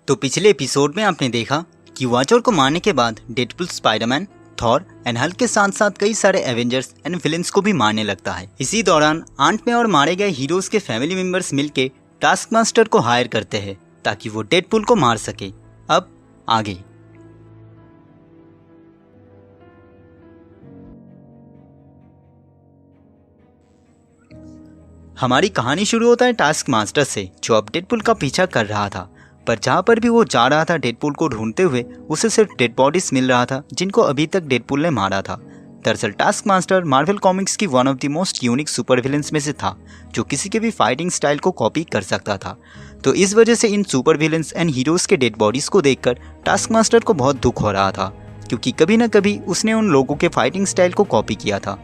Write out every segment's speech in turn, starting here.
तो पिछले एपिसोड में आपने देखा कि वॉचर को मारने के बाद Deadpool Spiderman, Thor and Hulk के साथ साथ कई सारे एवेंजर्स एंड विलेंस को भी मारने लगता है। इसी दौरान आंट में और मारे गए हीरोज के फैमिली मेंबर्स मिलके टास्क मास्टर को हायर करते हैं ताकि वो डेडपुल को मार सके। अब आगे हमारी कहानी शुरू होता है टास्क मास्टर से, जो अब डेडपुल का पीछा कर रहा था। पर जहाँ पर भी वो जा रहा था डेडपुल को ढूंढते हुए, उसे सिर्फ डेड बॉडीज मिल रहा था जिनको अभी तक डेडपुल ने मारा था। दरअसल टास्क मास्टर मार्वल कॉमिक्स की one of the most unique super villains में से था, जो किसी के भी फाइटिंग स्टाइल को कॉपी कर सकता था। तो इस वजह से इन सुपर विलेंस एंड हीरोज के डेड बॉडीज को देखकर टास्क मास्टर को बहुत दुख हो रहा था, क्योंकि कभी न कभी उसने उन लोगों के फाइटिंग स्टाइल को कॉपी किया था।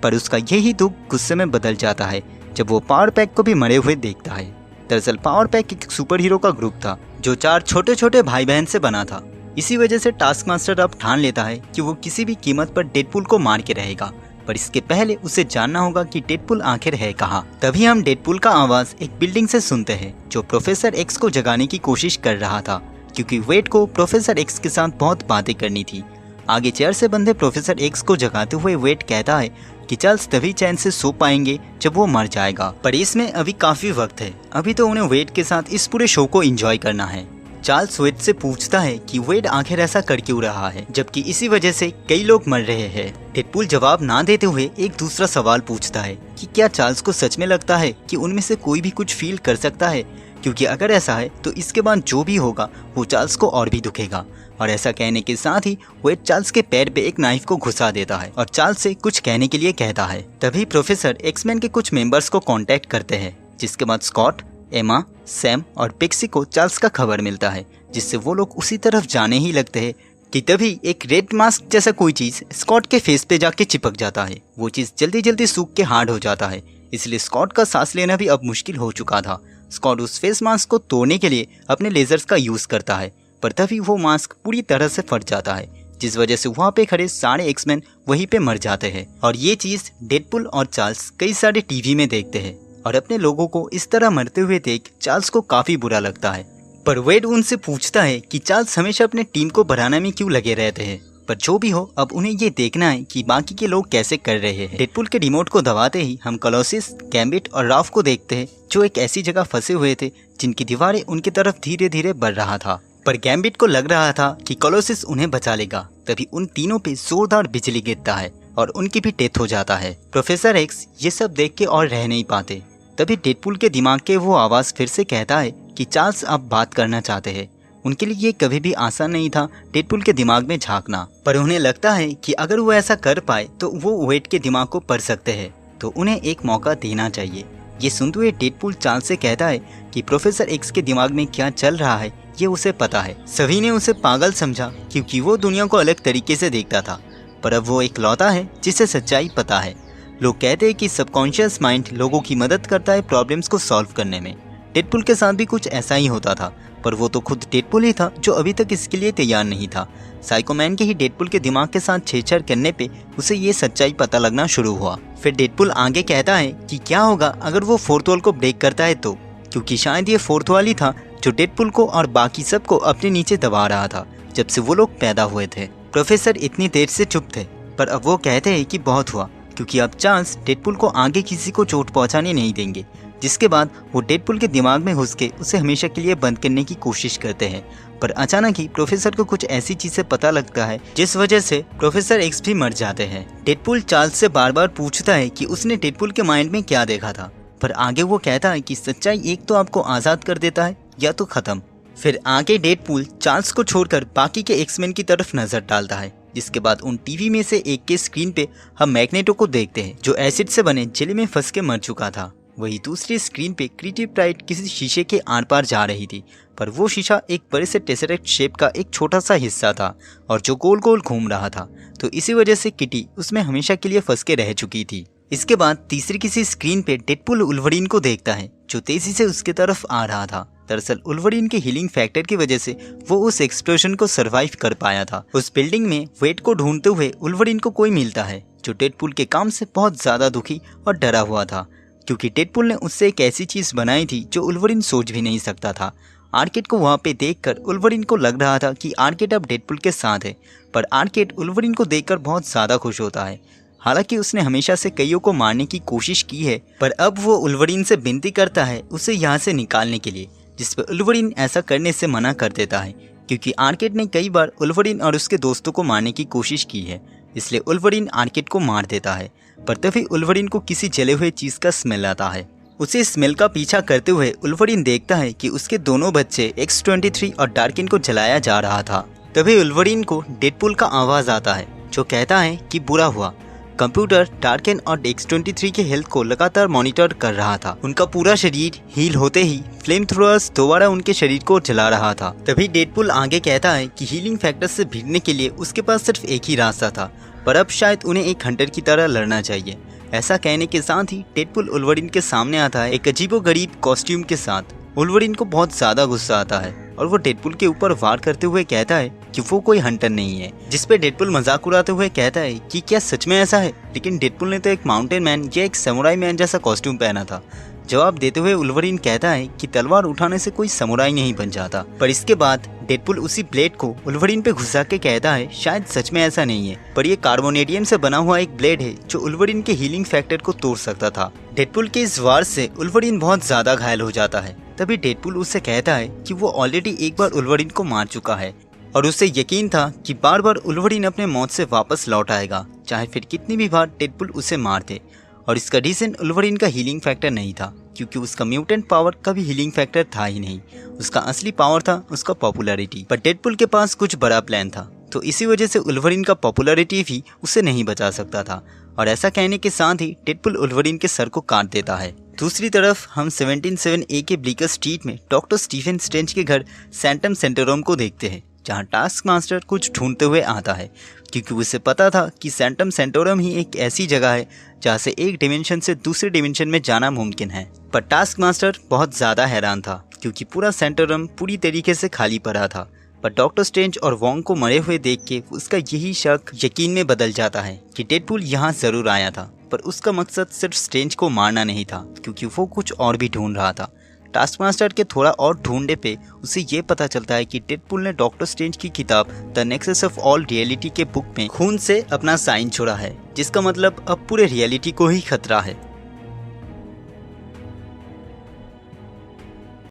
पर उसका यही दुख गुस्से में बदल जाता है जब वो पावर पैक को भी मरे हुए देखता है। दरअसल पावर पैक एक सुपर हीरो का ग्रुप था जो 4 छोटे छोटे भाई बहन से बना था। इसी वजह से टास्क मास्टर अब ठान लेता है कि वो किसी भी कीमत पर डेडपुल को मार के रहेगा। पर इसके पहले उसे जानना होगा कि डेडपुल आखिर है कहाँ। तभी हम डेडपुल का आवाज एक बिल्डिंग से सुनते हैं, जो प्रोफेसर एक्स को जगाने की कोशिश कर रहा था, क्योंकि वेड को प्रोफेसर एक्स के साथ बहुत बातें करनी थी। आगे चेयर से बंधे प्रोफेसर एक्स को जगाते हुए वेड कहता है कि चार्ल्स तभी चैन से सो पाएंगे जब वो मर जाएगा, पर इसमें अभी काफी वक्त है। अभी तो उन्हें वेड के साथ इस पूरे शो को एंजॉय करना है। चार्ल्स वेड से पूछता है कि वेड आखिर ऐसा कर क्यों रहा है, जबकि इसी वजह से कई लोग मर रहे हैं। डेडपुल जवाब ना देते हुए एक दूसरा सवाल पूछता है कि क्या चार्ल्स को सच में लगता है कि उनमें से कोई भी कुछ फील कर सकता है, क्योंकि अगर ऐसा है तो इसके बाद जो भी होगा वो चार्ल्स को और भी दुखेगा। और ऐसा कहने के साथ ही वेड चार्ल्स के पैर पे एक नाइफ को घुसा देता है और चार्ल्स से कुछ कहने के लिए कहता है। तभी प्रोफेसर एक्समैन के कुछ मेंबर्स को कांटेक्ट करते हैं, जिसके बाद स्कॉट, एमा, सैम और पिक्सी को चार्ल्स का खबर मिलता है, जिससे वो लोग उसी तरफ जाने ही लगते हैं कि तभी एक रेड मास्क जैसा कोई चीज स्कॉट के फेस पे जाके चिपक जाता है। वो चीज जल्दी जल्दी सूख के हार्ड हो जाता है, इसलिए स्कॉट का सांस लेना भी अब मुश्किल हो चुका था। स्कॉट उस फेस मास्क को तोड़ने के लिए अपने लेजर्स का यूज करता है, पर तभी वो मास्क पूरी तरह से फट जाता है, जिस वजह से वहाँ पे खड़े सारे एक्समैन वहीं पे मर जाते हैं। और ये चीज डेडपुल और चार्ल्स कई सारे टीवी में देखते हैं और अपने लोगों को इस तरह मरते हुए देख चार्ल्स को काफी बुरा लगता है। पर वेड उनसे पूछता है कि चार्ल्स हमेशा अपने टीम को बढ़ाने में क्यों लगे रहते हैं। पर जो भी हो, अब उन्हें ये देखना है कि बाकी के लोग कैसे कर रहे हैं। डेडपुल के रिमोट को दबाते ही हम कोलोसिस, गैम्बिट और राफ को देखते हैं, जो एक ऐसी जगह फंसे हुए थे जिनकी दीवारें उनकी तरफ धीरे धीरे बढ़ रहा था। पर गैम्बिट को लग रहा था कि कोलोसिस उन्हें बचा लेगा। तभी उन तीनों पे जोरदार बिजली गिरता है और उनकी भी डेथ हो जाता है। प्रोफेसर एक्स ये सब देख के और रह नहीं पाते। तभी डेडपुल के दिमाग के वो आवाज फिर से कहता है कि चार्ल्स अब बात करना चाहते हैं। उनके लिए ये कभी भी आसान नहीं था डेडपुल के दिमाग में झांकना, पर उन्हें लगता है कि अगर वो ऐसा कर पाए तो वो वेड के दिमाग को पढ़ सकते हैं, तो उन्हें एक मौका देना चाहिए। ये सुनते हुए डेडपुल चार्ल्स से कहता है कि प्रोफेसर एक्स के दिमाग में क्या चल रहा है ये उसे पता है। सभी ने उसे पागल समझा क्योंकि वो दुनिया को अलग तरीके से देखता था, पर अब वो एक लौता है जिसे सच्चाई पता है। लोग कहते हैं कि सबकॉन्शियस माइंड लोगों की मदद करता है प्रॉब्लम्स को सॉल्व करने में। डेडपुल के साथ भी कुछ ऐसा ही होता था, पर वो तो खुद डेडपुल ही था जो अभी तक इसके लिए तैयार नहीं था। साइकोमैन के ही डेडपुल के दिमाग के साथ छेड़छाड़ करने पे उसे ये सच्चाई पता लगना शुरू हुआ। फिर डेडपुल आगे कहता है कि क्या होगा अगर वो फोर्थ वॉल को ब्रेक करता है तो, क्योंकि शायद ये फोर्थ वॉल ही था जो डेडपुल को और बाकी सबको अपने नीचे दबा रहा था जब से वो लोग पैदा हुए थे। प्रोफेसर इतनी देर से चुप थे, पर अब वो कहते हैं कि बहुत हुआ, क्योंकि अब चार्ल्स डेडपुल को आगे किसी को चोट पहुंचाने नहीं देंगे। जिसके बाद वो डेडपुल के दिमाग में घुस के उसे हमेशा के लिए बंद करने की कोशिश करते हैं। पर अचानक ही प्रोफेसर को कुछ ऐसी चीज से पता लगता है जिस वजह से प्रोफेसर एक्स भी मर जाते हैं। डेडपुल चार्ल्स से बार बार पूछता है कि उसने डेडपुल के माइंड में क्या देखा था, पर आगे वो कहता है कि सच्चाई एक तो आपको आजाद कर देता है या तो खत्म। फिर आगे डेडपुल चार्ल्स को छोड़कर बाकी के एक्समैन की तरफ नजर डालता है, जिसके बाद उन टीवी में से एक के स्क्रीन पे हम मैग्नेटो को देखते हैं, जो एसिड से बने जेली में फंस के मर चुका था। वही दूसरी स्क्रीन पे क्रिएटिव प्राइड किसी शीशे के आर पार जा रही थी, पर वो शीशा एक बड़े से टेसरेक्ट शेप का एक छोटा सा हिस्सा था और जो गोल गोल घूम रहा था, तो इसी वजह से किटी उसमें हमेशा के लिए फंस के रह चुकी थी। इसके बाद तीसरी किसी स्क्रीन पे डेडपुल वुल्वरीन को देखता है, जो तेजी से उसके तरफ आ रहा था। दरअसल वुल्वरीन के हीलिंग फैक्टर की वजह से वो उस एक्सप्लोजन को सरवाइव कर पाया था। उस बिल्डिंग में वेड को ढूंढते हुए वुल्वरीन को कोई मिलता है, जो डेडपुल के काम से बहुत ज्यादा दुखी और डरा हुआ था, क्योंकि डेडपुल ने उससे एक ऐसी चीज बनाई थी जो वुल्वरीन सोच भी नहीं सकता था। आर्केड को वहाँ पे देखकर वुल्वरीन को लग रहा था कि आर्केड अब डेडपुल के साथ है, पर आर्केड वुल्वरीन को देखकर बहुत ज़्यादा खुश होता है। हालांकि उसने हमेशा से कईयों को मारने की कोशिश की है, पर अब वो वुल्वरीन से विनती करता है उसे यहाँ से निकालने के लिए, जिस पर वुल्वरीन ऐसा करने से मना कर देता है, क्योंकि आर्केड ने कई बार वुल्वरीन और उसके दोस्तों को मारने की कोशिश की है। इसलिए वुल्वरीन आर्केड को मार देता है। पर तभी वुल्वरीन को किसी जले हुए चीज़ का स्मेल आता है। उसे स्मेल का पीछा करते हुए वुल्वरीन देखता है कि उसके दोनों बच्चे X-23 और डार्किन को जलाया जा रहा था। तभी वुल्वरीन को डेडपुल का आवाज़ आता है, जो कहता है कि बुरा हुआ। कंप्यूटर डार्किन और X-23 के हेल्थ को लगातार मॉनिटर कर रहा था। उनका पूरा शरीर हील होते ही फ्लेम थ्रोअर्स दोबारा उनके शरीर को जला रहा था। तभी डेडपुल आगे कहता है कि हीलिंग फैक्टर से भिड़ने के लिए उसके पास सिर्फ एक ही रास्ता था, पर अब शायद उन्हें एक हंटर की तरह लड़ना चाहिए। ऐसा कहने के साथ ही डेडपुल वुल्वरीन के सामने आता है एक अजीबोगरीब कॉस्ट्यूम के साथ। वुल्वरीन को बहुत ज्यादा गुस्सा आता है और वो डेडपुल के ऊपर वार करते हुए कहता है कि वो कोई हंटर नहीं है, जिस पे डेडपुल मजाक उड़ाते हुए कहता है कि क्या सच में ऐसा है। लेकिन डेडपुल ने तो एक माउंटेन मैन या एक समुराई मैन जैसा कॉस्ट्यूम पहना था। जवाब देते हुए वुल्वरीन कहता है कि तलवार उठाने से कोई समुराई नहीं बन जाता। पर इसके बाद डेडपुल उसी ब्लेड को वुल्वरीन पे घुसा के कहता है शायद सच में ऐसा नहीं है, पर ये कार्बोनेडियम से बना हुआ एक ब्लेड है जो वुल्वरीन के हीलिंग फैक्टर को तोड़ सकता था। डेडपुल के इस वार से वुल्वरीन बहुत ज्यादा घायल हो जाता है। तभी डेडपुल उससे कहता है कि वो ऑलरेडी एक बार वुल्वरीन को मार चुका है और उसे यकीन था कि बार बार वुल्वरीन अपने मौत से वापस लौट आएगा, चाहे फिर कितनी भी बार डेडपुल उसे मार दे। और इसका रीजन वुल्वरीन का हीलिंग फैक्टर नहीं था, क्योंकि उसका म्यूटेंट पावर का भी हीलिंग फैक्टर था ही नहीं। उसका असली पावर था उसका पॉपुलैरिटी। पर डेडपुल के पास कुछ बड़ा प्लान था, तो इसी वजह से वुल्वरीन का पॉपुलैरिटी भी उसे नहीं बचा सकता था। और ऐसा कहने के साथ ही डेडपुल वुल्वरीन के सर को काट देता है। दूसरी तरफ हम 17-7A के ब्लीकर स्ट्रीट में डॉक्टर स्टीफन स्ट्रेंज के घर सैंटम सेंटरोम को देखते हैं, जहां टास्क मास्टर कुछ ढूंढते हुए आता है, क्योंकि उसे पता था कि सैंटम सेंटोरम ही एक ऐसी जगह है जहां से एक डिमेंशन से दूसरे डिमेंशन में जाना मुमकिन है। पर टास्क मास्टर बहुत ज़्यादा हैरान था, क्योंकि पूरा सेंटोरम पूरी तरीके से खाली पड़ा था। पर डॉक्टर स्ट्रेंज और वोंग को मरे हुए देख के उसका यही शक यकीन में बदल जाता है कि डेडपुल यहाँ ज़रूर आया था। पर उसका मकसद सिर्फ स्ट्रेंज को मारना नहीं था, क्योंकि वो कुछ और भी ढूंढ रहा था। टास्क मास्टर के थोड़ा और ढूंढने पे उसे ये पता चलता है कि डेडपुल ने डॉक्टर स्ट्रेंज की किताब the nexus of all reality के बुक में खून से अपना साइन छोड़ा है, जिसका मतलब अब पूरे रियलिटी को ही खतरा है।